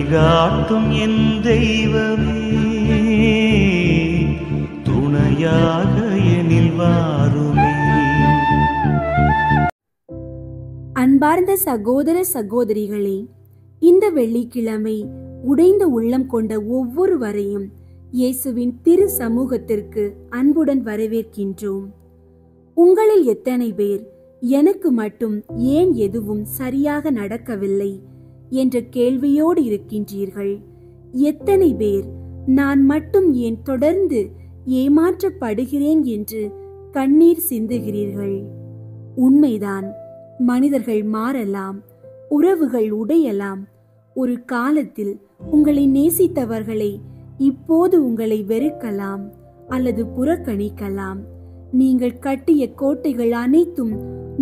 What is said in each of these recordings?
வழிகாட்டும் என் தெய்வமே, துணையாக எனில் வாருமே. அன்பார்ந்த சகோதர சகோதரிகளே, இந்த வெள்ளிக்கிழமை உடைந்த உள்ளம் கொண்ட ஒவ்வொருவரையும் இயேசுவின் திரு சமூகத்திற்கு அன்புடன் வரவேற்கின்றோம். உங்களில் எத்தனை பேர் எனக்கு மட்டும் ஏன் எதுவும் சரியாக நடக்கவில்லை என்ற கேள்வியோடு இருக்கின்றீர்கள்? எத்தனை பேர் நான் மட்டும் ஏன் தொடர்ந்து ஏமாற்றப்படுகிறேன் என்று கண்ணீர் சிந்துகிறீர்கள்? உண்மைதான், மனிதர்கள் மாறலாம், உறவுகள் உடையலாம். ஒரு காலத்தில் உங்களை நேசித்தவர்களை இப்போது உங்களை வெறுக்கலாம் அல்லது புறக்கணிக்கலாம். நீங்கள் கட்டிய கோட்டைகள் அனைத்தும்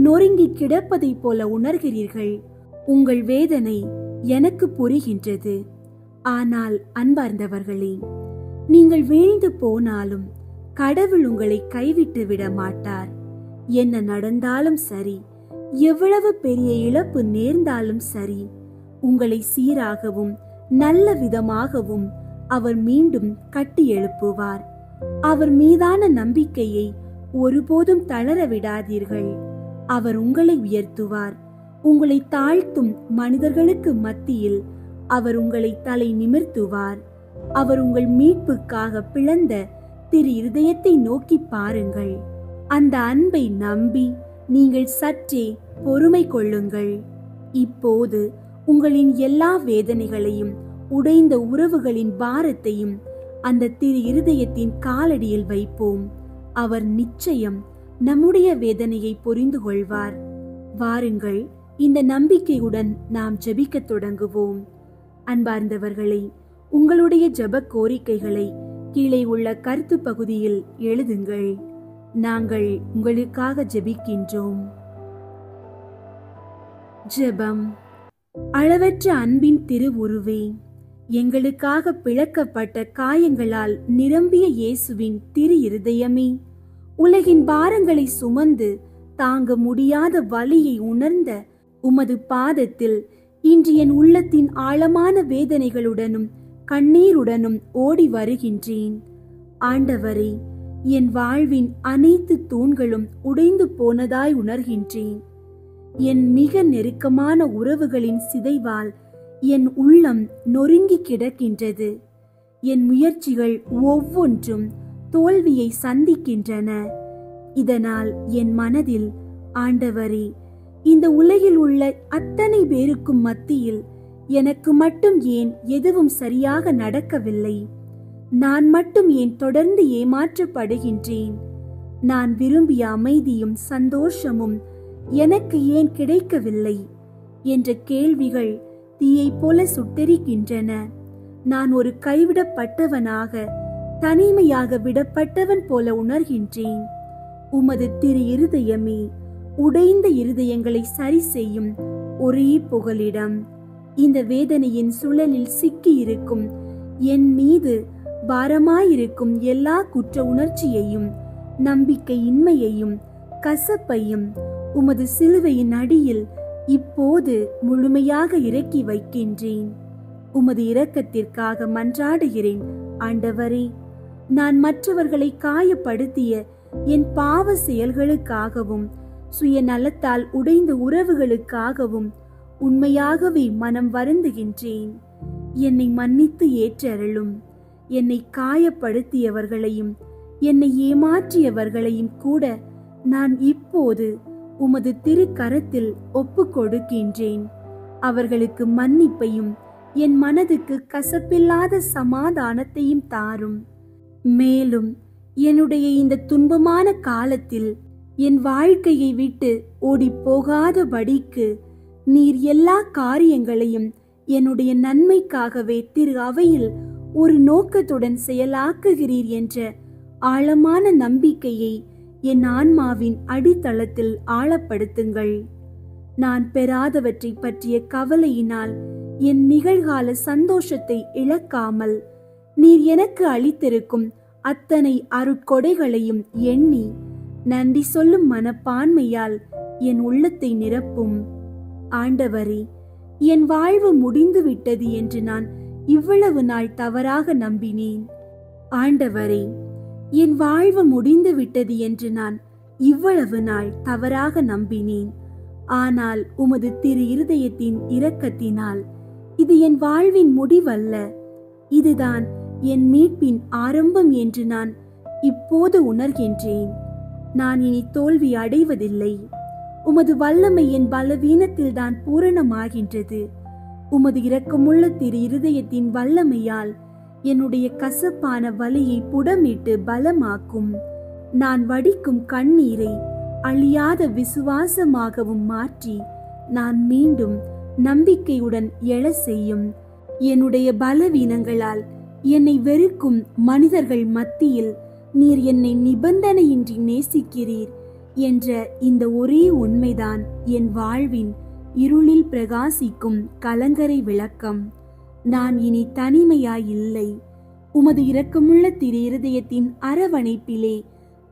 நொறுங்கி கிடப்பதை போல உணர்கிறீர்கள். உங்கள் வேதனை எனக்கு புரிகின்றது. ஆனால் அன்பார்ந்தவர்களே, நீங்கள் வீழ்ந்து போனாலும் கடவுள் உங்களை கைவிட்டு விட மாட்டார். என்ன நடந்தாலும் சரி, எவ்வளவு பெரிய இழப்பு நேர்ந்தாலும் சரி, உங்களை சீராகவும் நல்ல விதமாகவும் அவர் மீண்டும் கட்டி எழுப்புவார். அவர் மீதான நம்பிக்கையை ஒருபோதும் தளர விடாதீர்கள். அவர் உங்களை உயர்த்துவார். உங்களை தாழ்த்தும் மனிதர்களுக்கு மத்தியில் அவர் உங்களை தலை நிமிர்த்துவார். அவர் உங்கள் மீட்புக்காக பிளந்த திரு இருதயத்தை நோக்கி பாருங்கள். அந்த அன்பை நம்பி நீங்கள் சற்றே பொறுமை கொள்ளுங்கள். இப்போது உங்களின் எல்லா வேதனைகளையும், உடைந்த உறவுகளின் பாரத்தையும் அந்த திரு இருதயத்தின் காலடியில் வைப்போம். அவர் நிச்சயம் நம்முடைய வேதனையை புரிந்து கொள்வார். வாருங்கள், இந்த நம்பிக்கையுடன் நாம் ஜெபிக்க தொடங்குவோம். அன்பார்ந்தவர்களே, உங்களுடைய ஜெப கோரிக்கைகளை கீழே உள்ள கருத்து பகுதியில் எழுதுங்கள். நாங்கள் உங்களுக்காக ஜெபிக்கின்றோம். ஜெபம். அளவற்ற அன்பின் திருவுருவே, எங்களுக்காக பிளக்கப்பட்ட காயங்களால் நிரம்பிய இயேசுவின் திரு இருதயமே, உலகின் பாரங்களை சுமந்து தாங்க முடியாத வலியை உணர்ந்த உமது பாதத்தில் இன்று என் உள்ளத்தின் ஆழமான வேதனைகளுடனும் கண்ணீருடனும் ஓடி வருகின்றேன். ஆண்டவரே, என் வாழ்வின் அனைத்து தூண்களும் உடைந்து போனதாய் உணர்கின்றேன். என் மிக நெருக்கமான உறவுகளின் சிதைவால் என் உள்ளம் நொறுங்கி கிடக்கின்றது. என் முயற்சிகள் ஒவ்வொன்றும் தோல்வியை சந்திக்கின்றன. இதனால் என் மனதில், ஆண்டவரே, இந்த உலகில் உள்ள அத்தனை பேருக்கும் மத்தியில் எனக்கு மட்டும் ஏன் எதுவும் சரியாக நடக்கவில்லை? நான் மட்டும் ஏன் தொடர்ந்து ஏமாற்றப்படுகின்றேன்? நான் விரும்பிய அமைதியும் சந்தோஷமும் எனக்கு ஏன் கிடைக்கவில்லை என்ற கேள்விகள் தீயை போல சுட்டெரிக்கின்றன. நான் ஒரு கைவிடப்பட்டவனாக, தனிமையாக விடப்பட்டவன் போல உணர்கின்றேன். உமது திரு இருதயமே, உடைந்த இருதயங்களை சரி செய்யும் ஒரே புகலிடம். இந்த வேதனையின் சுழலில் சிக்கி இருக்கும் என் மீது பாரமாயிருக்கும் எல்லா குற்ற உணர்ச்சியையும், நம்பிக்கையின்மையையும், கசப்பையும் உமது சிலுவையின் அடியில் இப்போது முழுமையாக இறக்கி வைக்கின்றேன். உமது இரக்கத்திற்காக மன்றாடுகிறேன். ஆண்டவரே, நான் மற்றவர்களை காயப்படுத்திய என் பாவ செயல்களுக்காகவும் சுயநலத்தால் உடைந்த உறவுகளுக்காகவும் உண்மையாகவே மனம் வருந்துகின்றேன். என்னை மன்னித்து ஏற்றருளும். என்னை காயப்படுத்தியவர்களையும் என்னை ஏமாற்றியவர்களையும் கூட நான் இப்போது உமது திருக்கரத்தில் ஒப்பு கொடுக்கின்றேன். அவர்களுக்கு மன்னிப்பையும் என் மனதுக்கு கசப்பில்லாத சமாதானத்தையும் தாரும். மேலும் என்னுடைய இந்த துன்பமான காலத்தில் என் வாழ்க்கையை விட்டு ஓடி போகாதபடிக்கு நீர் எல்லா காரியங்களையும் என்னுடைய நன்மைக்காகவே திரு அவையில் ஒரு நோக்கத்துடன் செயலாக்குகிறீர் என்ற ஆழமான நம்பிக்கையை என் ஆன்மாவின் அடித்தளத்தில் ஆழப்படுத்துங்கள். நான் பெறாதவற்றை பற்றிய கவலையினால் என் நிகழ்கால சந்தோஷத்தை இழக்காமல் நீர் எனக்கு அளித்திருக்கும் அத்தனை அருட்கொடைகளையும் எண்ணி நன்றி சொல்லும் மனப்பான்மையால் என் உள்ளத்தை நிரப்பும். ஆண்டவரே, என் வாழ்வு முடிந்து விட்டது என்று நான் இவ்வளவு நாள் தவறாக நம்பினேன். ஆண்டவரே, என் வாழ்வு முடிந்து விட்டது என்று நான் இவ்வளவு நாள் தவறாக நம்பினேன். ஆனால் உமது திரு இருதயத்தின் இரக்கத்தினால் இது என் வாழ்வின் முடிவல்ல, இதுதான் என் மீட்பின் ஆரம்பம் என்று நான் இப்போது உணர்கின்றேன். நான் இனி தோல்வி அடைவதில்லை. உமது வல்லமை என் பலவீனத்தில் தான் பூரணமாகின்றது. உமது இரக்கமுள்ள திரு இருதயத்தின் வல்லமையால் என்னுடைய கசப்பான வலியை புடமிட்டு பலமாக்கும். நான் வடிக்கும் கண்ணீரை அழியாத விசுவாசமாகவும் மாற்றி நான் மீண்டும் நம்பிக்கையுடன் எழ செய்யும். என்னுடைய பலவீனங்களால் என்னை வெறுக்கும் மனிதர்கள் மத்தியில் நீர் என்னை நிபந்தனையின்றி நேசிக்கிறீர் என்ற இந்த ஒரே உண்மைதான் என் வாழ்வின் இருளில் பிரகாசிக்கும் கலங்கரை விளக்கம். நான் இனி தனிமையாயில்லை. உமது இரக்கமுள்ள திரு இருதயத்தின் அரவணைப்பிலே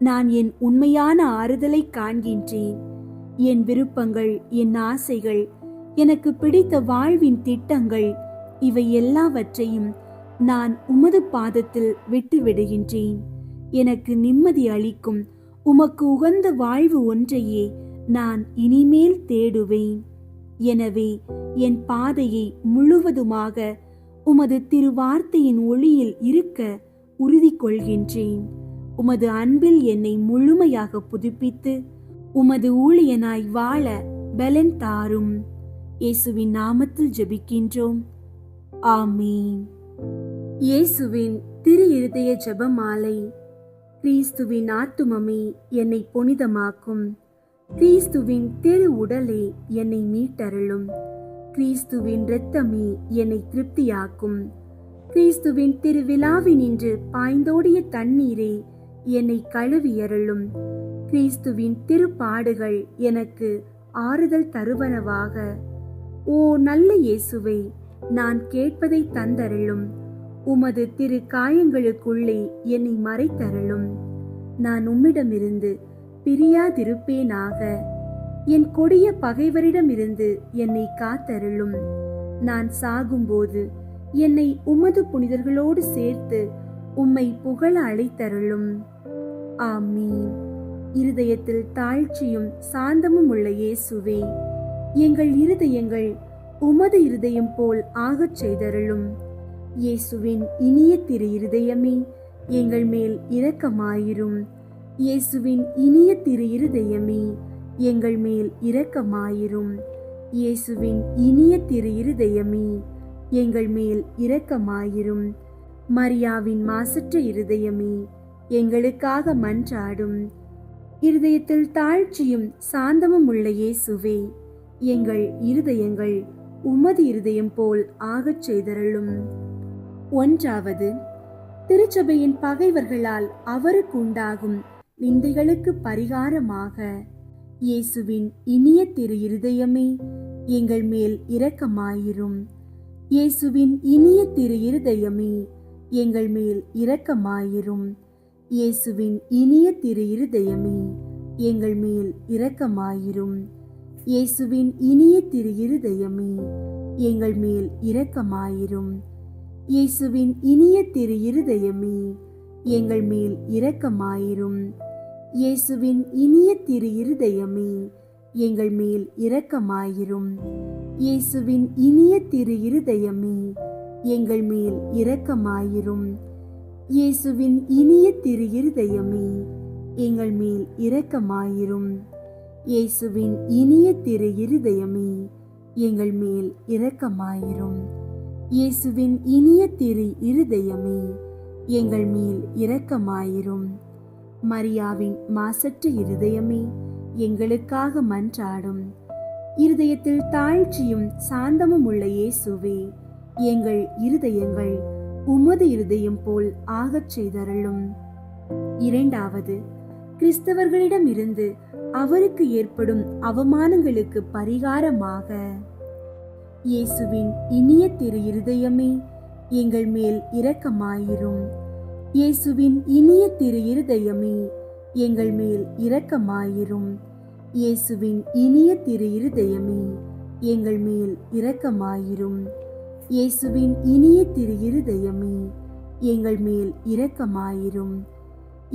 நான் என் உண்மையான ஆறுதலை காண்கின்றேன். என் விருப்பங்கள், என் ஆசைகள், எனக்கு பிடித்த வாழ்வின் திட்டங்கள், இவை எல்லாவற்றையும் நான் உமது பாதத்தில் விட்டுவிடுகின்றேன். எனக்கு நிம்மதி அளிக்கும் உமக்கு உகந்த வாழ்வு ஒன்றையே நான் இனிமேல் தேடுவேன். எனவே என் பாதையை முழுவதுமாக உமது திருவார்த்தையின் ஒளியில் இருக்க உறுதி கொள்கின்றேன். உமது அன்பில் என்னை முழுமையாக புதுப்பித்து உமது ஊழியனாய் வாழ பலன் தாரும். இயேசுவின் நாமத்தில் ஜெபிக்கின்றோம். ஆமீன். இயேசுவின் திரு இருதய ஜெபமாலை. கிறிஸ்துவின் ஆத்துமமே என்னை புனிதமாக்கும். கிறிஸ்துவின் திரு உடலே என்னை மீட்டருளும். கிறிஸ்துவின் இரத்தமே என்னை திருப்தியாக்கும். கிறிஸ்துவின் திருவிழாவினின்று பாய்ந்தோடிய தண்ணீரே என்னை கழுவியருளும். கிறிஸ்துவின் திருப்பாடுகள் எனக்கு ஆறுதல் தருவனவாக. ஓ நல்ல இயேசுவே, நான் கேட்பதை தந்தருளும். உமது திரு காயங்களுக்குள்ளே என்னை மறைத்தருளும். நான் உம்மிடமிருந்து பிரியாதிருப்பேனாக. என் கொடிய பகைவரிடமிருந்து என்னை காத்தருளும். நான் சாகும்போது என்னை உமது புனிதர்களோடு சேர்த்து உம்மை புகழ அழைத்தருளும். ஆமீன். இருதயத்தில் தாழ்ச்சியும் சாந்தமும் உள்ள இயேசுவே, எங்கள் இருதயங்கள் உமது இருதயம் போல் ஆகச் செய்தருளும். இயேசுவின் இனிய திரு இருதயமே, எங்கள் மேல் இரக்கமாயிரும். இயேசுவின் இனிய திரு இருதயமே, எங்கள் மேல் இரக்கமாயிரும். இயேசுவின் இனிய திரு இருதயமே, எங்கள் மேல் இரக்கமாயிரும். மரியாவின் மாசற்ற இருதயமே, எங்களுக்காக மன்றாடும். இருதயத்தில் தாழ்ச்சியும் சாந்தமும் உள்ள இயேசுவே, எங்கள் இருதயங்கள் உமது இருதயம் போல் ஆகச் செய்தருளும். 1. திருச்சபையின் பகைவர்களால் அவருக்கு உண்டாகும் நிந்தைகளுக்கு பரிகாரமாக இயேசுவின் இனிய திரு இருதயமே, எங்கள் மேல் இரக்கமாயிரும். இயேசுவின் இனிய திரு இருதயமே, எங்கள் மேல் இரக்கமாயிரும். இயேசுவின் இனிய திரு இருதயமே, எங்கள் மேல் இரக்கமாயிரும். இயேசுவின் இனிய திரு இருதயமே, எங்கள் மேல் இரக்கமாயிரும். இயேசுவின் இனிய திரு இருதயமே, எங்கள் மேல் இரக்கமாயிரும். இயேசுவின் இனிய திரு இருதயமே, எங்கள் மேல் இரக்கமாயிரும். இயேசுவின் இனிய திரு இருதயமே, எங்கள் மேல் இரக்கமாயிரும். இயேசுவின் இனிய திரு இருதயமே, எங்கள் மேல் இரக்கமாயிரும். இயேசுவின் இனிய திரு இருதயமே, எங்கள் மேல் இரக்கமாயிரும். இயேசுவின் இனிய திரு இருதயமே, எங்கள் மேல் இரக்கமாயிரும். மரியாவின் மாசற்ற இருதயமே, எங்களுக்காக மன்றாடும். இருதயத்தில் தாழ்ச்சியும் சாந்தமும் உள்ள இயேசுவே, எங்கள் இருதயங்கள் உமது இருதயம் போல் ஆகச் செய்தருளும். 2. கிறிஸ்தவர்களிடமிருந்து அவருக்கு ஏற்படும் அவமானங்களுக்கு பரிகாரமாக இயேசுவின் இனிய திரு இருதயமே, எங்கள் மேல் இரக்கமாயிரும். இயேசுவின் இனிய திரு இருதயமே, எங்கள் மேல் இரக்கமாயிரும். இயேசுவின் இனிய திரு இருதயமே, எங்கள் மேல் இரக்கமாயிரும். இயேசுவின் இனிய திரு இருதயமே, எங்கள் மேல் இரக்கமாயிரும்.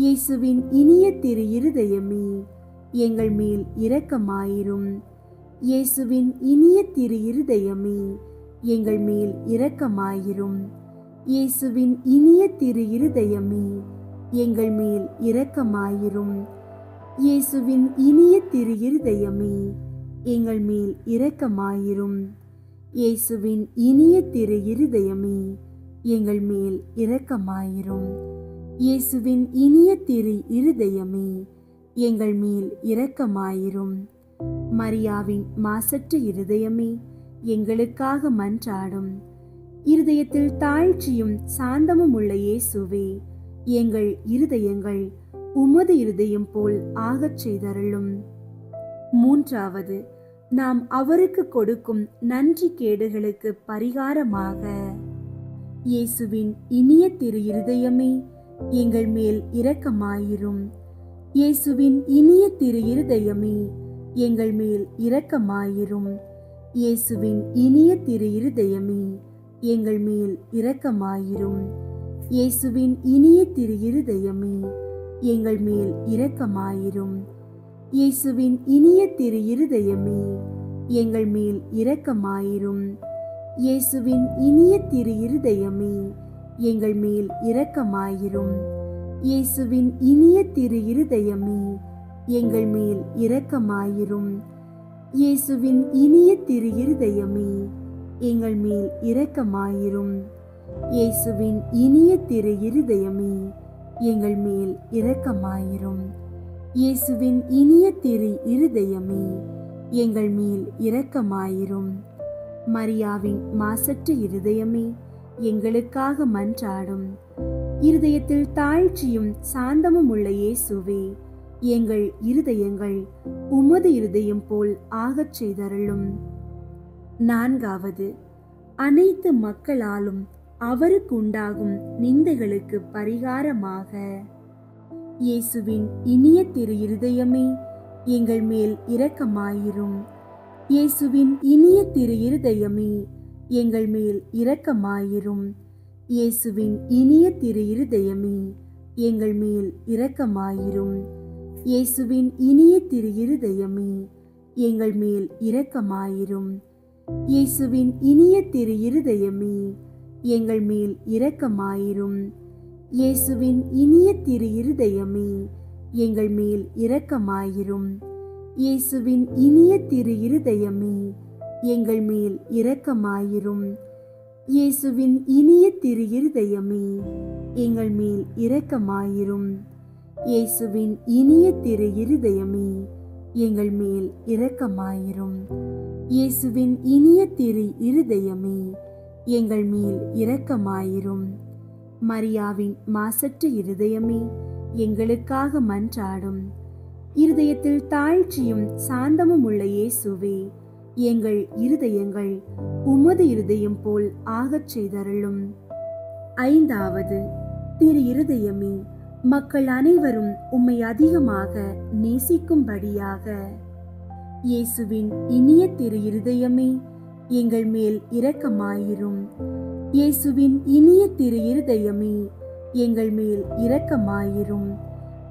இயேசுவின் இனிய திரு இருதயமே, எங்கள் மேல் இரக்கமாயிரும். இயேசுவின் இனிய திரு இருதயமே, எங்கள் மேல் இரக்கமாயிரும். இயேசுவின் இனிய திரு இருதயமே, எங்கள் மேல் இரக்கமாயிரும். இயேசுவின் இனிய திரு இருதயமே, எங்கள் மேல் இரக்கமாயிரும். இயேசுவின் இனிய திரு இருதயமே, எங்கள் மேல் இரக்கமாயிரும். இயேசுவின் இனிய திரு இருதயமே, எங்கள் மேல் இரக்கமாயிரும். மரியாவின் மாசற்ற இருதயமே, எங்களுக்காக மன்றாடும். இருதயத்தில் தாழ்ச்சியும் சாந்தமும் உள்ள இயேசுவே, எங்கள் இருதயங்கள் உமது இருதயம் போல் ஆகச் செய்தருளும். மூன்றாவது, நாம் அவருக்கு கொடுக்கும் நன்றி கேடுகளுக்கு பரிகாரமாக, இயேசுவின் இனிய திரு இருதயமே, எங்கள் மேல் இரக்கமாயிரும். இயேசுவின் இனிய திரு இருதயமே, எங்கள் மேல் இரக்கமாயிரும். இயேசுவின் இனிய திரு இருதயமே, எங்கள் மேல் இரக்கமாயிரும். இயேசுவின் இனிய திரு இருதயமே, எங்கள் மேல் இரக்கமாயிரும். இயேசுவின் இனிய திரு இருதயமே, எங்கள் மேல் இரக்கமாயிரும். இயேசுவின் இனிய திரு இருதயமே, எங்கள் மேல் இரக்கமாயிரும். இயேசுவின் இனிய திரு இருதயமே, எங்கள் மேல் இரக்கமாயிரும். இயேசுவின் இனிய திரு இருதயமே, எங்கள் மேல் இரக்கமாயிரும். இயேசுவின் இனிய திரு இருதயமே, எங்கள் மேல் இரக்கமாயிரும். இயேசுவின் இனிய திரு இருதயமே, எங்கள் மேல் இரக்கமாயிரும். மரியாவின் மாசற்ற இருதயமே, எங்களுக்காக மன்றாடும். இருதயத்தில் தாழ்ச்சியும் சாந்தமும் உள்ள இயேசுவே, எங்கள் இருதயங்கள் உமது இருதயம் போல் ஆகச் செய்தருளும். நான்காவது, அனைத்து மக்களாலும் அவருக்கு உண்டாகும் நிந்தைகளுக்கு பரிகாரமாக, இயேசுவின் இனிய திரு இருதயமே, எங்கள் மேல் இரக்கமாயிரும். இயேசுவின் இனிய திரு இருதயமே, எங்கள் மேல் இரக்கமாயிரும். இயேசுவின் இனிய திரு இருதயமே, எங்கள் மேல் இரக்கமாயிரும். இயேசுவின் இனிய திரு இருதயமே, எங்கள் மேல் இரக்கமாயிரும். இயேசுவின் இனிய திரு இருதயமே, எங்கள் மேல் இரக்கமாயிரும். இயேசுவின் இனிய திரு இருதயமே, எங்கள் மேல் இரக்கமாயிரும். இயேசுவின் இனிய திரு இருதயமே, எங்கள் மேல் இரக்கமாயிரும். இயேசுவின் இனிய திரு இருதயமே, எங்கள் மேல் இரக்கமாயிரும். இயேசுவின் இனிய திரு இருதயமே, எங்கள் மேல் இரக்கமாயிரும். இயேசுவின் இனிய திரு இருதயமே, எங்கள் மேல் இரக்கமாயிரும். மரியாவின் மாசற்ற இருதயமே, எங்களுக்காக மன்றாடும். இருதயத்தில் தாழ்ச்சியும் சாந்தமும் உள்ள இயேசுவே, எங்கள் இருதயங்கள் உமது இருதயம் போல் ஆகச் செய்தருளும். ஐந்தாவது, திரு இருதயமே, மக்கள் அனைவரும் உம்மை அதிகமாக நேசிக்கும்படியாக, இயேசுவின் இனிய திரு இருதயமே, எங்கள் மேல் இரக்கமாயிரும். இயேசுவின் இனிய திரு இருதயமே, எங்கள் மேல் இரக்கமாயிரும்.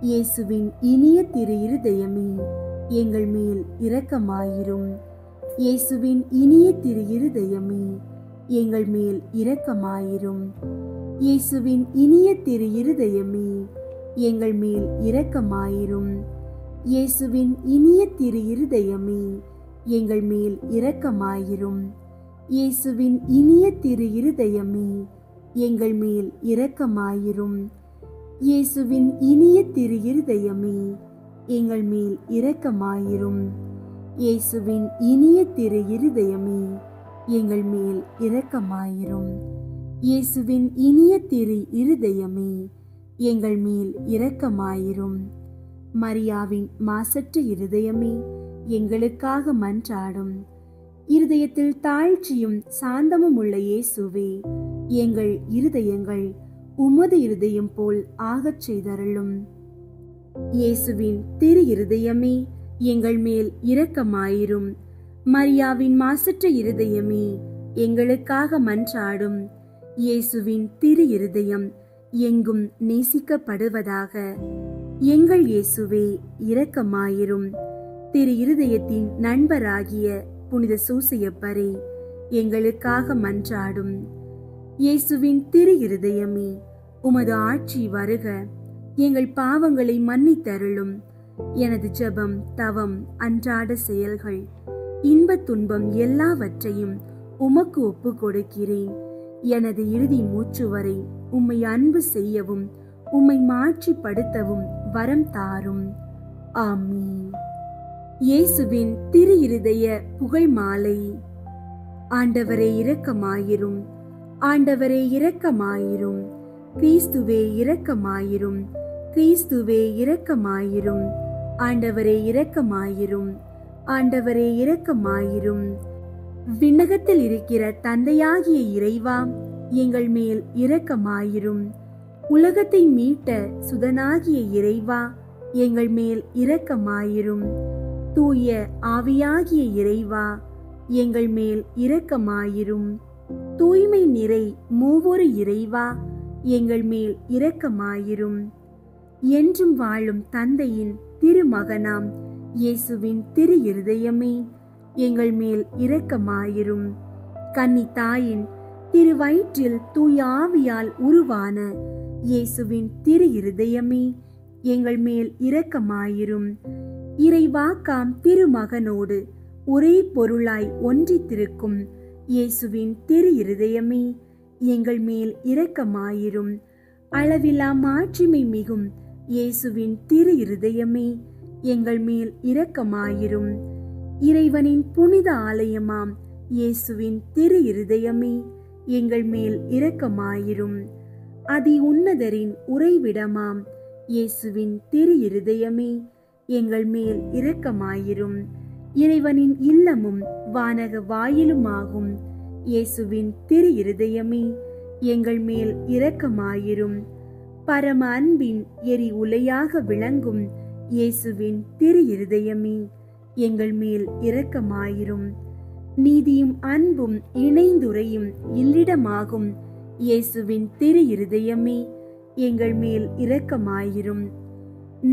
இயேசுவின் இனிய திரு இருதயமே, எங்கள் மேல் இரக்கமாயிரும். இயேசுவின் இனிய திரு இருதயமே, எங்கள் மேல் இரக்கமாயிரும். இயேசுவின் இனிய திரு இருதயமே, எங்கள் மேல் இரக்கமாயிரும். இயேசுவின் இனிய திரு இருதயமே, எங்கள் மேல் இரக்கமாயிரும். இயேசுவின் இனிய திரு இருதயமே, எங்கள் மேல் இரக்கமாயிரும். இயேசுவின் இனிய திரு இருதயமே, எங்கள் மேல் இரக்கமாயிரும். இயேசுவின் இனிய திரு இருதயமே, எங்கள் மேல் இரக்கமாயிரும். இயேசுவின் இனிய திரு இருதயமே, எங்கள் மேல் இரக்கமாயிரும். மரியாவின் மாசற்ற இருதயமே, எங்களுக்காக மன்றாடும். இருதயத்தில் தாழ்ச்சியும் சாந்தமும் உள்ள இயேசுவே, எங்கள் இருதயங்கள் உமது இருதயம் போல் ஆகச் செய்தருளும். இயேசுவின் திரு இருதயமே, எங்கள் மேல் இரக்கமாயிரும். மரியாவின் மாசற்ற இருதயமே, எங்களுக்காக மன்றாடும். இயேசுவின் திரு இருதயம் எங்கும் நேசிக்கப்படுவதாக. எங்கள் இயேசுவே, இரக்கமாயிரும். திரு இருதயத்தின் நண்பராகிய புனித சூசையப்பரே, எங்களுக்காக மன்றாடும். இயேசுவின் திரு இருதயமே, உமது ஆட்சி வருக. எங்கள் பாவங்களை மன்னித்தருளும். எனது ஜெபம், தவம், அன்றாட செயல்கள், இன்பத் துன்பம் எல்லாவற்றையும் உமக்கு ஒப்பு கொடுக்கிறேன். எனது இறுதி மூச்சு வரை உம்மை அன்பு செய்யவும் உம்மை மாட்சிப்படுத்தவும் வரம் தாரும். ஆமீன். இயேசுவின் திரு இருதய புகழ் மாலை. ஆண்டவரே இரக்கமாயிரும். ஆண்டவரே இரக்கமாயிரும். கிறிஸ்துவே இரக்கமாயிரும். கிறிஸ்துவே இரக்கமாயிரும். ஆண்டவரே இரக்கமாயிரும். ஆண்டவரே இரக்கமாயிரும். விண்ணகத்தில் இருக்கிற தந்தையாகிய இறைவா, எங்கள் மேல் இரக்கமாயிரும். உலகத்தை மீட்ட சுதனாகிய இறைவா, எங்கள் மேல் இரக்கமாயிரும். தூய ஆவியாகிய இறைவா, எங்கள் மேல் இரக்கமாயிரும். தூய்மை நிறை மூவொரு இறைவா, எங்கள் மேல் இரக்கமாயிரும். என்றும் வாழும் தந்தையின் திருமகனாம் இயேசுவின் திரு இருதயமே, எங்கள் மேல் இரக்கமாயிரும். கன்னி தாயின் திரு வயிற்றில் தூய ஆவியால் உருவான இயேசுவின் திரு இருதயமே, எங்கள் மேல் இரக்கமாயிரும். இறைவாக்காம் திருமகனோடு ஒரே பொருளாய் ஒன்றித்திருக்கும் இயேசுவின் திரு இருதயமே, எங்கள் மேல் இரக்கமாயிரும். அளவிலா மாட்சிமை மிகும் இயேசுவின் திரு இருதயமே, எங்கள் மேல் இரக்கமாயிரும். இறைவனின் புனித ஆலயமாம் இயேசுவின் திரு இருதயமே, எங்கள் மேல் இரக்கமாயிரும். அதி உன்னதரின் உறைவிடமாம் இயேசுவின் திரு இருதயமே, எங்கள் மேல் இரக்கமாயிரும். இறைவனின் இல்லமும் வானக வாயிலுமாகும் இயேசுவின் திரு இருதயமே, எங்கள் மேல் இரக்கமாயிரும். பரம அன்பின் எரி உலையாக விளங்கும் இயேசுவின் திரு இருதயமே, எங்கள் மேல் இரக்கமாயிரும். நீதியும் அன்பும் இணைந்துரையும் இல்லிடமாகும் இயேசுவின் திரு இருதயமே, எங்கள் மேல் இரக்கமாயிரும்.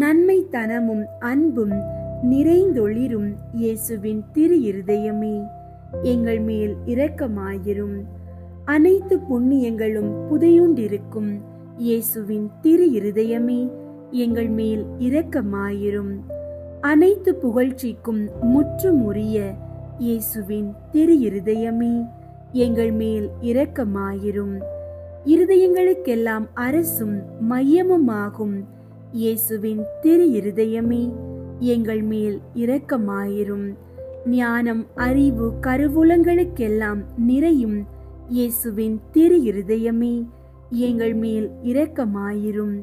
நன்மை தனமும் அன்பும் நிறைந்தொளிரும் இயேசுவின் திரு இருதயமே, எங்கள் மேல் இரக்கமாயிரும். அனைத்து புண்ணியங்களும் புதையுண்டிருக்கும் இயேசுவின் திரு இருதயமே, எங்கள் மேல் இரக்கமாயிரும். அனைத்து புகழ்ச்சிக்கும் முற்றுமுரிய இயேசுவின் திரு இருதயமே, எங்கள் மேல் இரக்கமாயிரும். இருதயங்களுக்கெல்லாம் அரசும் மையமுமாகும் இயேசுவின் திரு இருதயமே, எங்கள் மேல் இரக்கமாயிரும். ஞானம், அறிவு, கருவூலங்களுக்கெல்லாம் நிறையும் இயேசுவின் திரு இருதயமே, எங்கள் மேல் இரக்கமாயிரும்.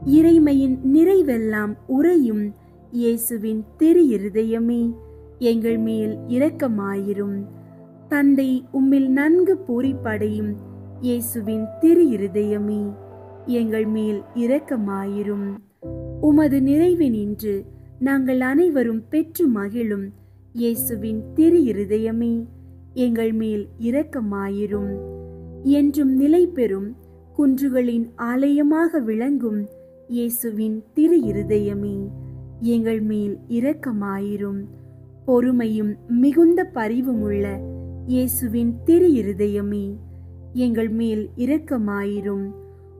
இறைமையின் நிறைவெல்லாம் உறையும் இயேசுவின் திரு இருதயமே, எங்கள் மேல் இரக்கமாயிரும். தந்தை உம்மில் நன்கு பூரிப்படையும் இயேசுவின் திரு இருதயமே, எங்கள் மேல் இரக்கமாயிரும். உமது நிறைவினின்று நாங்கள் அனைவரும் பெற்று மகிழும் இயேசுவின் திரு இருதயமே, எங்கள் மேல் இரக்கமாயிரும். என்றும் நிலை பெறும் குன்றுகளின் ஆலயமாக விளங்கும் இயேசுவின் திரு இருதயமே, எங்கள் மேல் இரக்கமாயிரும். பொறுமையும் மிகுந்த பரிவுமுள்ள இயேசுவின் திரு இருதயமே, எங்கள் மேல் இரக்கமாயிரும்.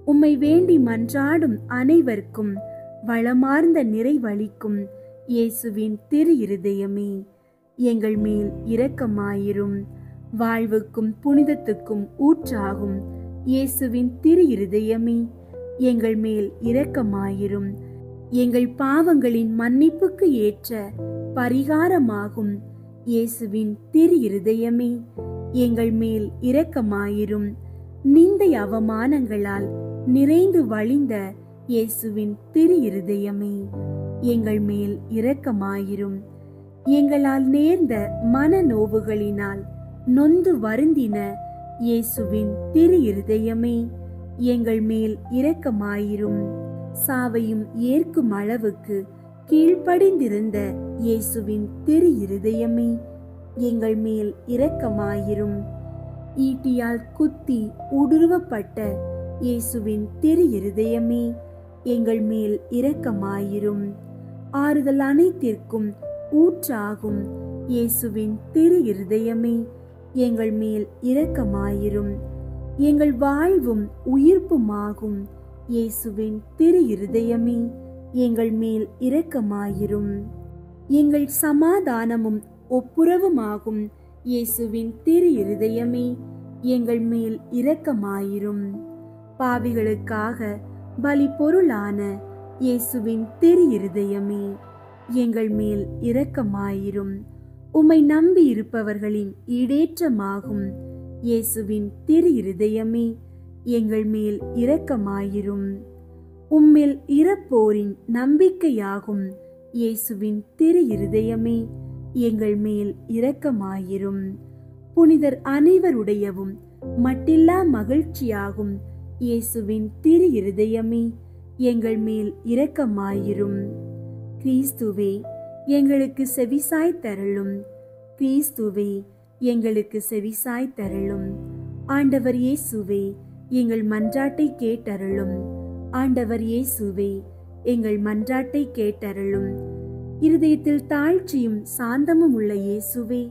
உம்மை வேண்டி மன்றாடும் அனைவருக்கும் வளமார்ந்த நிறைவளிக்கும் இயேசுவின் திரு இருதயமே, எங்கள் மேல் இரக்கமாயிரும். வாழ்வுக்கும் புனிதத்துக்கும் ஊற்றாகும் இயேசுவின் திரு இருதயமே, எங்கள் மேல் இரக்கமாயிரும். எங்கள் பாவங்களின் மன்னிப்புக்கு ஏற்ற பரிகாரமாகும் இயேசுவின் திரு இருதயமே, எங்கள் மேல் இரக்கமாயிரும். நிந்தை அவமானங்களால் நிறைந்து வழிந்த இயேசுவின் திரு இருதயமே, எங்கள் மேல் இரக்கமாயிரும். எங்களால் நேர்ந்த மனநோவுகளினால் நொந்து வருந்தின இயேசுவின் திரு இருதயமே, எங்கள் மேல் இரக்கமாயிரும். சாவையும் ஏற்கும் அளவுக்கு கீழ்ப்படிந்திருந்த இயேசுவின் திரு இருதயமே, எங்கள் மேல் இரக்கமாயிரும். ஈட்டியால் குத்தி ஊடுருவப்பட்ட இயேசுவின் திரு இருதயமே, எங்கள் மேல் இரக்கமாயிரும். ஆறுதல் அனைத்திற்கும் ஊற்றாகும் இயேசுவின் திரு இருதயமே, எங்கள் மேல் இரக்கமாயிரும். எங்கள் வாழ்வும் உயிர்ப்புமாகும் இயேசுவின் திரு இருதயமே, எங்கள் மேல் இரக்கமாயிரும். எங்கள் சமாதானமும் ஒப்புரவுமாகும் இயேசுவின் திரு இருதயமே, எங்கள் மேல் இரக்கமாயிரும். பாவிகளுக்காக பலி பொருளான இயேசுவின் திரு இருதயமே, எங்கள் மேல் இரக்கமாயிரும். உம்மை நம்பி இருப்பவர்களின் ஈடேற்றமாகும் இயேசுவின் திரு இருதயமே, எங்கள் மேல் இரக்கமாயிரும். உம்மில் இறப்போரின் நம்பிக்கையாகும் இயேசுவின் திரு இருதயமே, எங்கள் மேல் இரக்கமாயிரும். புனிதர் அனைவருடையவும் மட்டில்லா மகிழ்ச்சியாகும் இயேசுவின் திரு இருதயமே, எங்கள் மேல் இரக்கமாயிரும். கிறிஸ்துவே, எங்களுக்கு செவிசாய் தருளும். கிறிஸ்துவே, எங்களுக்கு செவிசாய் தருளும். ஆண்டவர் இயேசுவே, எங்கள் மன்றாட்டை கேட்டருளும். ஆண்டவர் இயேசுவே, எங்கள் மன்றாட்டை கேட்டருளும். இருதயத்தில் தாழ்ச்சியும் சாந்தமும் உள்ள இயேசுவே,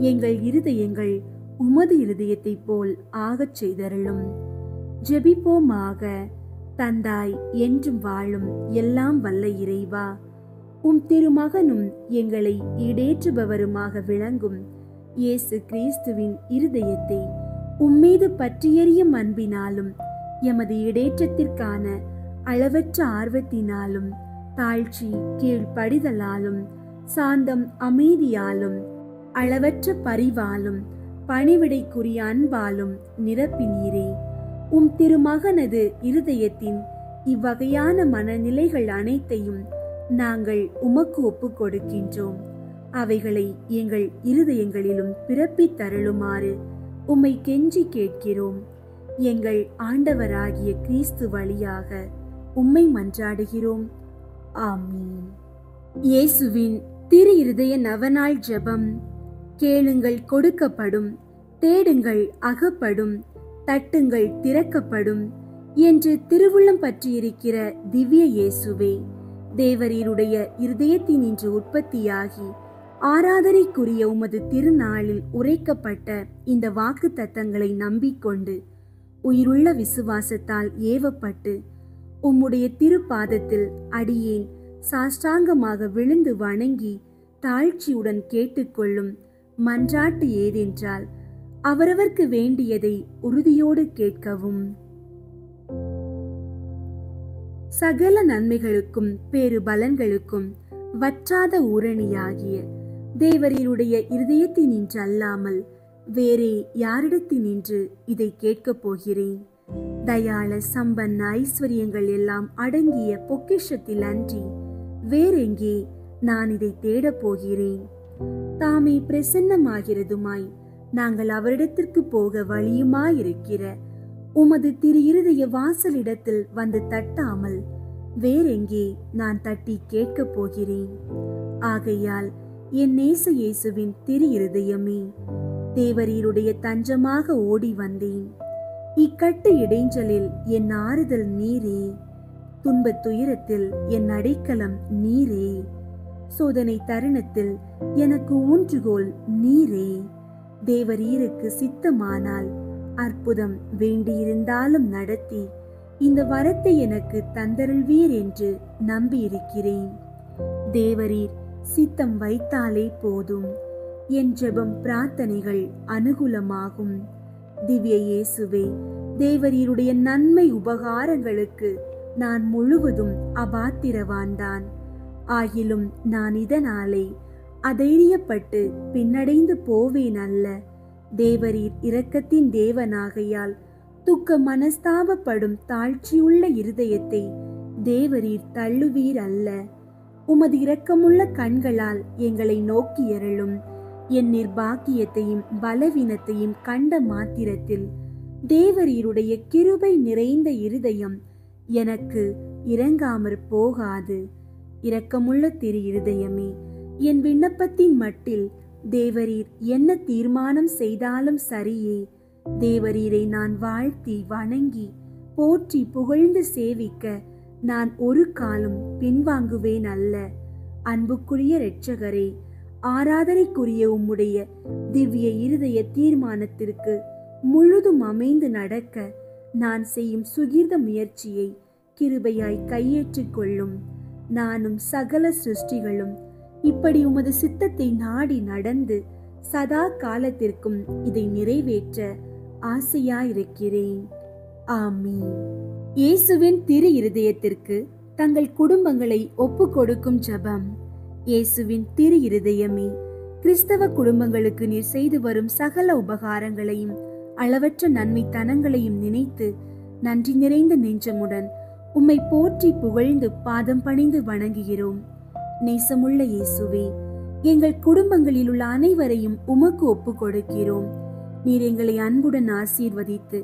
எங்கள் இருதயங்கள் உமது இருதயத்தைப் போல் ஆகச் செய்தருளும். ஜெபிப்போமாக. தந்தாய் என்றும் வாழும் எல்லாம் வல்ல இறைவா, உம் திருமகனும் எங்களை ஈடேற்றுபவருமாக விளங்கும் இயேசு கிறிஸ்துவின் இருதயத்தை உம்மீது பற்றியெறியும் அன்பினாலும் எமது ஈடேற்றத்திற்கான அளவற்ற ஆர்வத்தினாலும் தாழ்ச்சி கீழ்ப்படிதலாலும் சாந்தம் அமைதியாலும் அளவற்ற பரிவாலும் பணிவிடைக்குரிய அன்பாலும் நிரப்பினீரே. உம் திருமகனது இருதயத்தின் இவ்வகையான மனநிலைகள் அனைத்தையும் நாங்கள் உமக்கு ஒப்புக் கொடுக்கின்றோம். அவைகளை எங்கள் இருதயங்களிலும் பிறப்பித்தருளுமாறு உம்மை கெஞ்சி கேட்கிறோம். எங்கள் ஆண்டவராகிய கிறிஸ்து வழியாக உம்மை மன்றாடுகிறோம். ஆமீன். இயேசுவின் திரு இருதய நவநாள் ஜெபம். கேளுங்கள் கொடுக்கப்படும், தேடுங்கள் அகப்படும், தட்டுங்கள் திறக்கப்படும் என்று திருவுள்ளம் பற்றியிருக்கிற திவ்ய இயேசுவே, தேவரீருடைய இருதயத்தின் இன்று உற்பத்தியாகி ஆராதனைக்குரிய உமது திருநாளில் உரைக்கப்பட்ட இந்த வாக்கு தத்தங்களை நம்பிக்கொண்டு உயிருள்ள விசுவாசத்தால் ஏவப்பட்டு உம்முடைய திருப்பாதத்தில் அடியேன் சாஷ்டாங்கமாக விழுந்து வணங்கி தாழ்ச்சியுடன் கேட்டுக்கொள்ளும் மன்றாட்டு ஏதென்றால், அவரவர்க்கு வேண்டியதை உறுதியோடு கேட்கவும். சகல நன்மைகளுக்கும் பேறு பலன்களுக்கும் வற்றாத ஊரணியாகிய தேவரீருடைய இருதயத்தினின்று அல்லாமல் வேறே யாரிடத்தினின்று இதை கேட்கப் போகிறேன்? தயாள சம்பன்ன ஐஸ்வர்யங்கள் எல்லாம் அடங்கிய பொக்கிஷத்தில் அன்றி வேறெங்கே நான் இதை தேடப் போகிறேன்? தாமே பிரசன்னமாகிறதுமாய் நாங்கள் அவரிடத்திற்கு போக வழியுமாயிருக்கிற உமது திரு இருதய வாசலிடத்தில் வந்து தட்டாமல் வேறெங்கே நான் தட்டி கேட்கப் போகிறேன்? ஆகையால் என் நேச இயேசுவின் திரு இருதயமே, தேவரீருடைய தஞ்சமாக ஓடி வந்தேன். இக்கட்டு இடைஞ்சலில் என் ஆறுதல் நீரே, துன்பத் துயரத்தில் என் அடைக்கலம் நீரே, சோதனை தருணத்தில் எனக்கு ஊன்றுகோல் நீரே. தேவரீருக்கு சித்தமானால் அற்புதம் வேண்டியிருந்தாலும் நடத்தி இந்த வரத்தை எனக்கு தந்தருள்வீர் என்று நம்பியிருக்கிறேன். தேவரீர் சித்தம் வைத்தாலே போதும், என் ஜெபம் பிரார்த்தனைகள் அனுகூலமாகும். திவ்ய இயேசுவே, தேவரீருடைய நன்மை உபகாரங்களுக்கு நான் முழுவதும் அபாத்திரவான்தான். ஆகிலும் நான் இதனாலே அதைரியப்பட்டு பின்னடைந்து போவேன் அல்ல. தேவரீர் இரக்கத்தின் தேவனாகையால் துக்க மனஸ்தாபப்படும் தாழ்ச்சியுள்ள இருதயத்தை தேவரீர் தள்ளுவீர் அல்ல. உமது இரக்கமுள்ள கண்களால் எங்களை நோக்கியருளும். என் நிர்பாக்கியத்தையும் பலவீனத்தையும் கண்ட மாத்திரத்தில் தேவரீருடைய கிருபை நிறைந்த இருதயம் எனக்கு இரங்காமற் போகாது. இரக்கமுள்ள திரு இருதயமே, என் விண்ணப்பத்தின் மட்டில் தேவரீர் என்ன தீர்மானம் செய்தாலும் சரியே. தேவரீரை நான் வாழ்த்தி வணங்கி போற்றி புகழ்ந்து சேவிக்க நான் ஒரு காலம் பின்வாங்குவேன் அல்ல. அன்புக்குரிய இரட்சகரே, ஆராதனைக்குரிய உம்முடைய திவ்ய இருதய தீர்மானத்திற்கு முழுதும் அமைந்து நடக்க நான் செய்யும் சுகீர்த முயற்சியை கிருபையாய் கையேற்றிக் கொள்ளும். நானும் சகல சிருஷ்டிகளும் இப்படி உமது சித்தத்தை நாடி நடந்து சதா காலத்திற்கும் இதை நிறைவேற்ற ஆசையாயிருக்கிறேன். ஆமீன். இயேசுவின் திரு இருதயத்திற்கு தங்கள் குடும்பங்களை ஒப்பு கொடுக்கும் ஜெபம். இயேசுவின் திரு இருதயமே, கிறிஸ்தவ குடும்பங்களுக்கு நீர் செய்து வரும் சகல உபகாரங்களையும் அளவற்ற நன்மைத்தனங்களையும் நினைத்து நன்றி நிறைந்த நெஞ்சமுடன் உம்மை போற்றி புகழ்ந்து பாதம் பணிந்து வணங்குகிறோம். நேசமுள்ள இயேசுவே, எங்கள் குடும்பங்களில் உள்ள அனைவரையும் உமக்கு ஒப்பு கொடுக்கிறோம். நீர் எங்களை அன்புடன் ஆசீர்வதித்து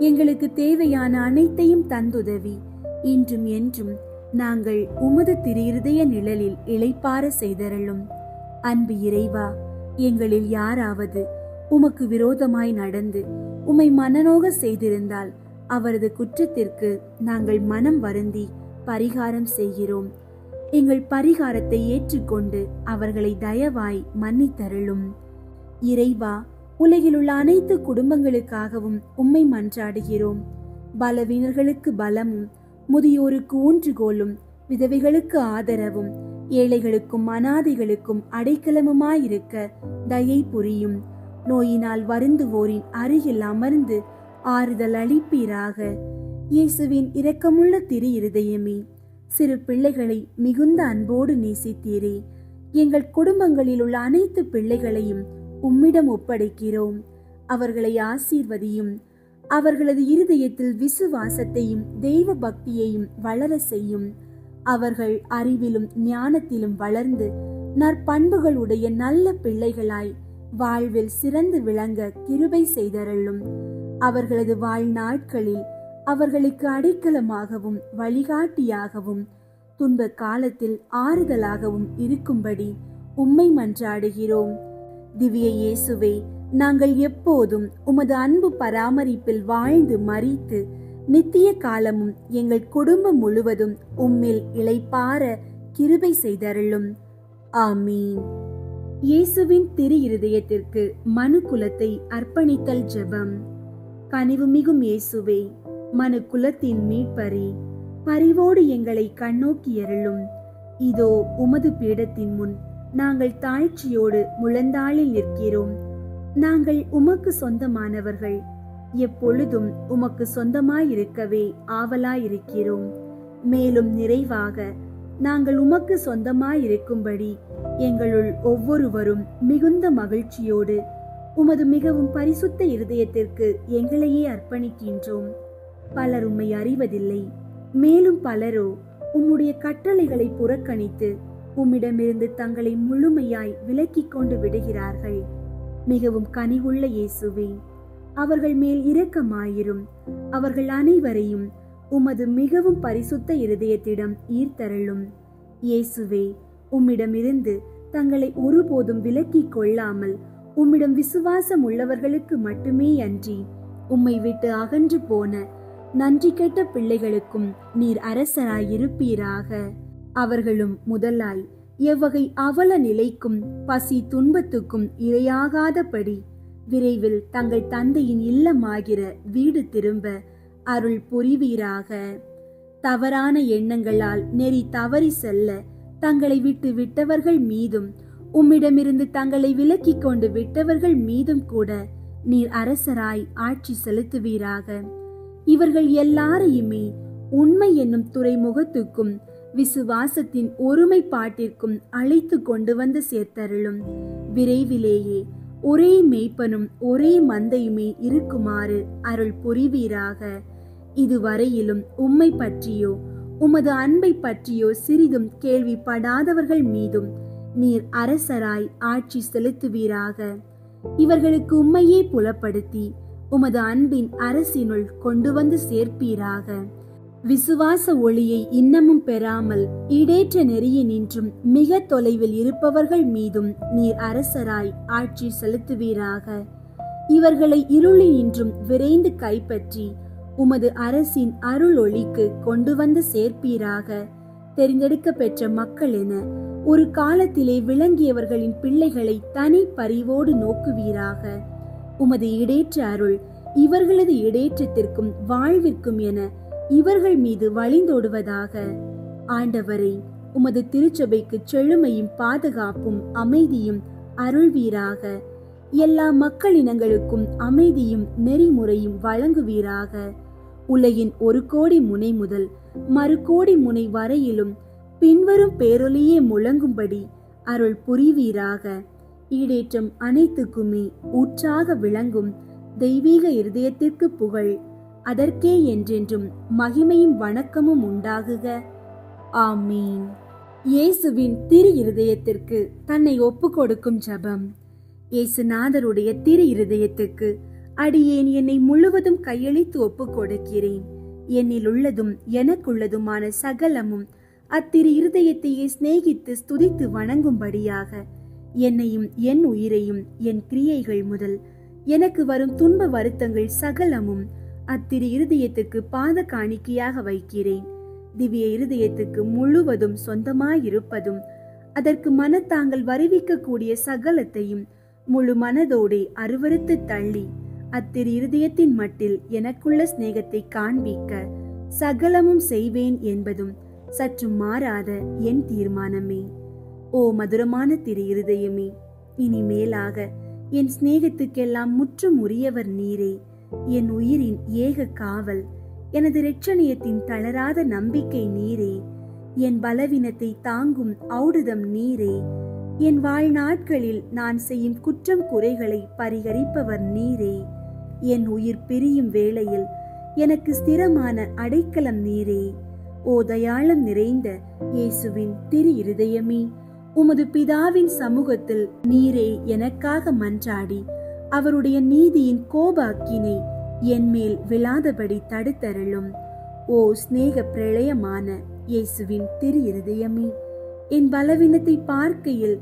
எங்களுக்கு தேவையான அனைத்தையும் தந்துதவி இன்றும் என்றும் நாங்கள் உமது திரு இருதய நிழலில் இளைப்பார செய்தருளும். அன்பு இறைவா, எங்களில் யாராவது உமக்கு விரோதமாய் நடந்து உம்மை மனநோக செய்திருந்தால் அவரது குற்றத்திற்கு நாங்கள் மனம் வருந்தி பரிகாரம் செய்கிறோம். எங்கள் பரிகாரத்தை ஏற்றுக்கொண்டு அவர்களை தயவாய் மன்னித்தருளும். இறைவா, உலகிலுள்ள அனைத்து குடும்பங்களுக்காகவும் உம்மை மன்றாடுகிறோம். பலவீனர்களுக்கு பலமும், முதியோருக்கு ஊன்றுகோலும், விதவைகளுக்கு ஆதரவும், ஏழைகளுக்கும் அனாதைகளுக்கும் அடைக்கலமுமாயிருக்க தயை புரியும். நோயினால் வருந்துவோரின் அருகில் அமர்ந்து ஆறுதல் அளிப்பீராக. இயேசுவின் இரக்கமுள்ள திரு இருதயமே, சிறு பிள்ளைகளை மிகுந்த அன்போடு நேசித்தீரே. எங்கள் குடும்பங்களில் உள்ள அனைத்து பிள்ளைகளையும் உம்மிடம் ஒப்படைக்கிறோம். அவர்களை ஆசீர்வதியும். அவர்களது இருதயத்தில் விசுவாசத்தையும் தெய்வ பக்தியையும் வளர செய்யும். அவர்கள் அறிவிலும் ஞானத்திலும் வளர்ந்து நற்பண்புகளுடைய நல்ல பிள்ளைகளாய் வாழ்வில் சிறந்து விளங்க கிருபை செய்தருளும். அவர்களது வாழ்நாட்களில் அவர்களுக்கு அடைக்கலமாகவும் வழிகாட்டியாகவும் துன்ப காலத்தில் ஆறுதலாகவும் இருக்கும்படி உம்மை மன்றாடுகிறோம். திவ்ய இயேசுவே, நாங்கள் எப்போதும் உமது அன்பு பராமரிப்பில் வாழ்ந்து மரித்து நித்திய காலமும் எங்கள் குடும்பம் முழுவதும் உம்மில் இளைப்பார கிருபை செய்தருளும். ஆமீன். இயேசுவின் திரு இருதயத்திற்கு மனு குலத்தை அர்ப்பணித்தல் ஜெபம். கனிவுமிகும் இயேசுவே, மனு குலத்தின் மீட்பரே, பரிவோடு எங்களை கண்ணோக்கியருளும். இதோ உமது பீடத்தின் முன் நாங்கள் தாழ்ச்சியோடு முழந்தாளில் நிற்கிறோம். நாங்கள் உமக்கு சொந்தமானவர்கள். எப்பொழுதும் உமக்கு சொந்தமாயிருக்கவே ஆவலாயிருக்கிறோம். மேலும் நிறைவாக நாங்கள் உமக்கு சொந்தமாயிருக்கும்படி எங்களுள் ஒவ்வொருவரும் மிகுந்த மகிழ்ச்சியோடு உமது மிகவும் பரிசுத்த இருதயத்திற்கு எங்களையே அர்ப்பணிக்கின்றோம். பலர் உம்மை அறிவதில்லை. மேலும் பலரோ உம்முடைய கட்டளைகளை புறக்கணித்து உம்மிடமிருந்து தங்களை முழுமையாய் விலக்கிக் கொண்டு விடுகிறார்கள். மிகவும் கனிவுள்ள இயேசுவே, அவர்கள் மேல் இரக்கமாயிரும். அவர்கள் அனைவரையும் உமது மிகவும் பரிசுத்த இருதயத்திடம் ஈர்த்தருளும். இயேசுவே, உம்மிடமிருந்து தங்களை ஒருபோதும் விலக்கிக் கொள்ளாமல் உம்மிடம் விசுவாசம் உள்ளவர்களுக்கு மட்டுமே அன்றி உம்மை விட்டு அகன்று போன நன்றி கெட்ட பிள்ளைகளுக்கும் நீர் அரசராயிருப்பீராக. அவர்களும் முதலாய் எவ்வகை அவல நிலைக்கும் பசி துன்பத்துக்கும் இரையாகாதபடி விரைவில் தங்கள் தந்தையின் இல்லமாகிற வீடு திரும்ப அருள் புரிவீராக. தவறான எண்ணங்களால் நெறி தவறி செல்ல தங்களை விட்டு விட்டவர்கள் மீதும் உம்மிடமிருந்து தங்களை விலக்கிக் கொண்டு விட்டவர்கள் மீதும் கூட நீர் அரசராய் ஆட்சி செலுத்துவீராக. இவர்கள் எல்லாரையுமே உண்மை என்னும் துறைமுகத்துக்கும் விசுவாசத்தின் ஒருமைப்பாட்டிற்கும் அழைத்து கொண்டு வந்து சேர்த்தருளும். விரைவிலேயே ஒரே மேய்ப்பனும் ஒரே மந்தையுமே இருக்குமாறு அருள் புரிவீராக. இதுவரையிலும் உம்மை பற்றியோ உமது அன்பை பற்றியோ சிறிதும் கேள்விப்படாதவர்கள் மீதும் நீர் அரசராய் ஆட்சி செலுத்துவீராக. இவர்களுக்கு உம்மையே புலப்படுத்தி உமது அன்பின் அரசினுள் கொண்டு வந்து சேர்ப்பீராக. விசுவாச ஒளியை இன்னமும் பெறாமல் ஈடேற்ற நெறியினின்றும் மிக தொலைவில் இருப்பவர்கள் மீதும் நீர் அரசராய் ஆட்சி செலுத்துவீராக. இவர்களை இருளினின்றும் விரைந்து கைப்பற்றி உமது அரசின் அருள் ஒளிக்கு கொண்டு வந்து சேர்ப்பீராக. தெரிந்தெடுக்க பெற்ற மக்கள் என ஒரு காலத்திலே விளங்கியவர்களின் பிள்ளைகளை தனி பரிவோடு நோக்குவீராக. உமது ஈடேற்ற அருள் இவர்களது ஈடேற்றத்திற்கும் வாழ்விற்கும் என இவர்கள் மீது வழிந்தோடுவதாக. ஆண்டவரே, உமது திருச்சபைக்கு செழுமையும் பாதுகாப்பும் அமைதியும் அருள்வீராக. எல்லா மக்களினங்களுக்கும் அமைதியும் நெறிமுறையும் வழங்குவீராக. உலகின் ஒரு கோடி முனை முதல் மறு கோடி முனை வரையிலும் பின்வரும் பேரொலியே முழங்கும்படி அருள் புரிவீராக. ஈடேற்றம் அனைத்துக்குமே ஊற்றாக விளங்கும் தெய்வீக இருதயத்திற்கு புகழ், அதற்கே என்றென்றும் மகிமையும் வணக்கமும் உண்டாகுக. ஆமீன். இயேசுவின் திரு இருதயத்திற்கு தன்னை ஒப்பு கொடுக்கும் ஜெபம். இயேசுநாதருடைய திரு இருதயத்துக்கு அடியேன் என்னை முழுவதும் கையளித்து ஒப்பு கொடுக்கிறேன். என்னில் உள்ளதும் எனக்குள்ளதுமான சகலமும் அத்திரு இருதயத்தையே சிநேகித்து ஸ்துதித்து வணங்கும்படியாக என்னையும் என் உயிரையும் என் கிரியைகள் முதல் எனக்கு வரும் துன்ப வருத்தங்கள் சகலமும் அத்திரு இருதயத்துக்கு பாத காணிக்கையாக வைக்கிறேன். திவ்ய இருதயத்துக்கு முழுவதும் சொந்தமாயிருப்பதும் அதற்கு மனத்தாங்கள் வருவிக்கக்கூடிய சகலத்தையும் முழு மனதோடே அருவருத்து தள்ளி அத்திரு இருதயத்தின் மட்டில் எனக்குள்ள சிநேகத்தை காண்பிக்க சகலமும் செய்வேன் என்பதும் சற்று மாறாத என் தீர்மானமே. ஓ மதுரமான திரு இருதயமே, இனிமேலாக என் சிநேகத்துக்கெல்லாம் முற்றும் உரியவர் நீரே. என் உயிரின் ஏக காவல், எனது இரட்சணியத்தின் தளராத நம்பிக்கை நீரே. என் பலவீனத்தை தாங்கும் ஔடதம் நீரே. என் வாழ்நாட்களில் நான் செய்யும் குற்றம் குறைகளை பரிகரிப்பவர் நீரே. என் உயிர் பிரியும் வேளையில் எனக்கு ஸ்திரமான அடைக்கலம் நீரே. ஓ தயாளம் நிறைந்த இயேசுவின் திரு இருதயமே, உமது பிதாவின் சமூகத்தில் நீரே எனக்காக மன்றாடி அவருடைய நீதியின் கோப அக்கினை என் மேல் விழாதபடி தடுத்தருளும். ஓ சிநேக பிரளயமான இயேசுவின் திரு இருதயமே, என் பலவீனத்தை பார்க்கையில்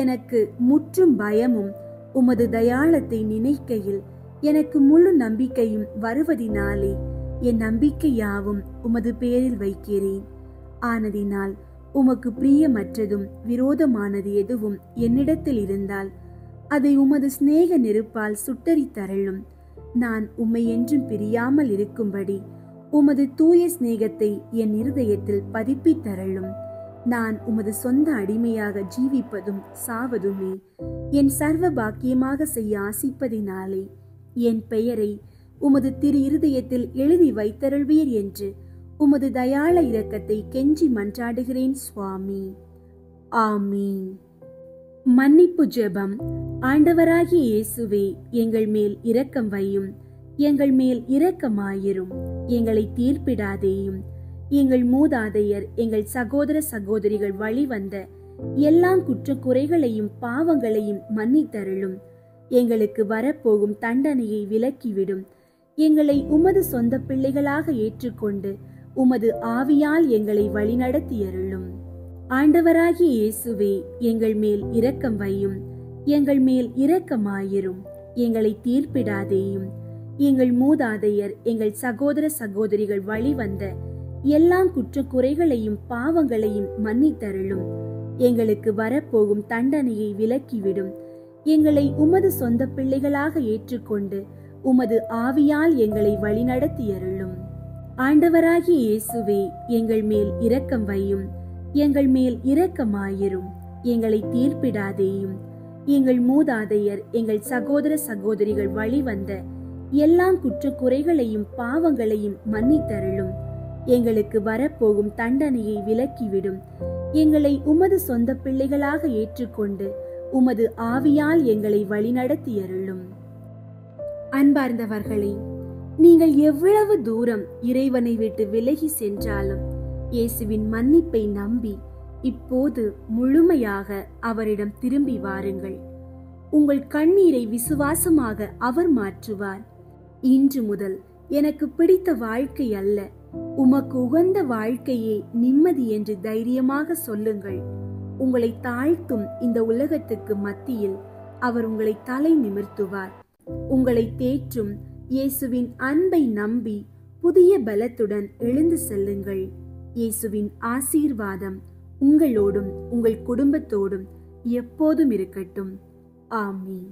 எனக்கு முற்றும் பயமும் உமது தயாளத்தை நினைக்கையில் எனக்கு முழு நம்பிக்கையும் வருவதினாலே என் நம்பிக்கையாவும் உமது பேரில் வைக்கிறேன். ஆனதினால் உமக்கு பிரியமற்றதும் விரோதமானது எதுவும் என்னிடத்தில் இருந்தால் அதை உமது சிநேக நெருப்பால் சுட்டரித்தருளும். நான் உம்மை என்றும் பிரியாமல் இருக்கும்படி உமது தூய சிநேகத்தை என் இருதயத்தில் பதிப்பித்தருளும். நான் உமது சொந்த அடிமையாக ஜீவிப்பதும் சாவதுமே என் சர்வ பாக்கியமாக செய்ய ஆசிப்பதினாலே என் பெயரை உமது திரு இருதயத்தில் எழுதி வைத்தருள்வீர் என்று உமது தயாள இரக்கத்தை கெஞ்சி மன்றாடுகிறேன் சுவாமி. ஆமீன். மன்னிப்பு ஜெபம். ஆண்டவராகிய இயேசுவே, எங்கள் மேல் இரக்கம் வையும். எங்கள் மேல் இரக்கமாயிரும். எங்களை தீர்ப்பிடாதேயும். எங்கள் மூதாதையர் எங்கள் சகோதர சகோதரிகள் வழிவந்த எல்லா குற்றக்குறைகளையும் பாவங்களையும் மன்னித்தருளும். எங்களுக்கு வரப்போகும் தண்டனையை விலக்கிவிடும். எங்களை உமது சொந்த பிள்ளைகளாக ஏற்றுக்கொண்டு உமது ஆவியால் எங்களை வழிநடத்தியருளும். ஆண்டவராகிய இயேசுவே, எங்கள் மேல் இரக்கம் வையும். எங்கள் மேல் இரக்கமாயிரும். எங்களை தீர்ப்பிடாதேயும். எங்கள் மூதாதையர் எங்கள் சகோதர சகோதரிகள் வழிவந்த எல்லா குற்றக்குறைகளையும் பாவங்களையும் மன்னித்தருளும். எங்களுக்கு வரப்போகும் தண்டனையை விலக்கிவிடும். எங்களை உமது சொந்த பிள்ளைகளாக ஏற்றுக்கொண்டு உமது ஆவியால் எங்களை வழிநடத்தியருளும். ஆண்டவராகிய இயேசுவே, எங்கள் மேல் இரக்கம் வையும். எங்கள் மேல் இரக்கமாயிரும். எங்களை தீர்ப்பிடாதேயும். எங்கள் மூதாதையர் எங்கள் சகோதர சகோதரிகள் வழிவந்த எல்லா குற்றக்குறைகளையும் பாவங்களையும் மன்னித்தருளும். எங்களுக்கு வரப்போகும் தண்டனையை விலக்கிவிடும். எங்களை உமது சொந்த பிள்ளைகளாக ஏற்றுக்கொண்டு உமது ஆவியால் எங்களை வழிநடத்தியருளும். அன்பார்ந்தவர்களே, நீங்கள் எவ்வளவு தூரம் இறைவனை விட்டு விலகி சென்றாலும் இயேசுவின் மன்னிப்பை நம்பி இப்போது முழுமையாக அவரிடம் திரும்பி வாருங்கள். உங்கள் கண்ணீரை விசுவாசமாக அவர் மாற்றுவார். இன்று முதல் எனக்கு பிடித்த வாழ்க்கை அல்ல, உமக்கு உகந்த வாழ்க்கையே நிம்மதி என்று தைரியமாக சொல்லுங்கள். உங்களை தாழ்த்தும் இந்த உலகத்துக்கு மத்தியில் அவர் உங்களை தலை நிமிர்த்துவார். உங்களை தேற்றும் இயேசுவின் அன்பை நம்பி புதிய பலத்துடன் எழுந்து செல்லுங்கள். இயேசுவின் ஆசீர்வாதம் உங்களோடும் உங்கள் குடும்பத்தோடும் எப்போதும் இருக்கட்டும். ஆமீன்.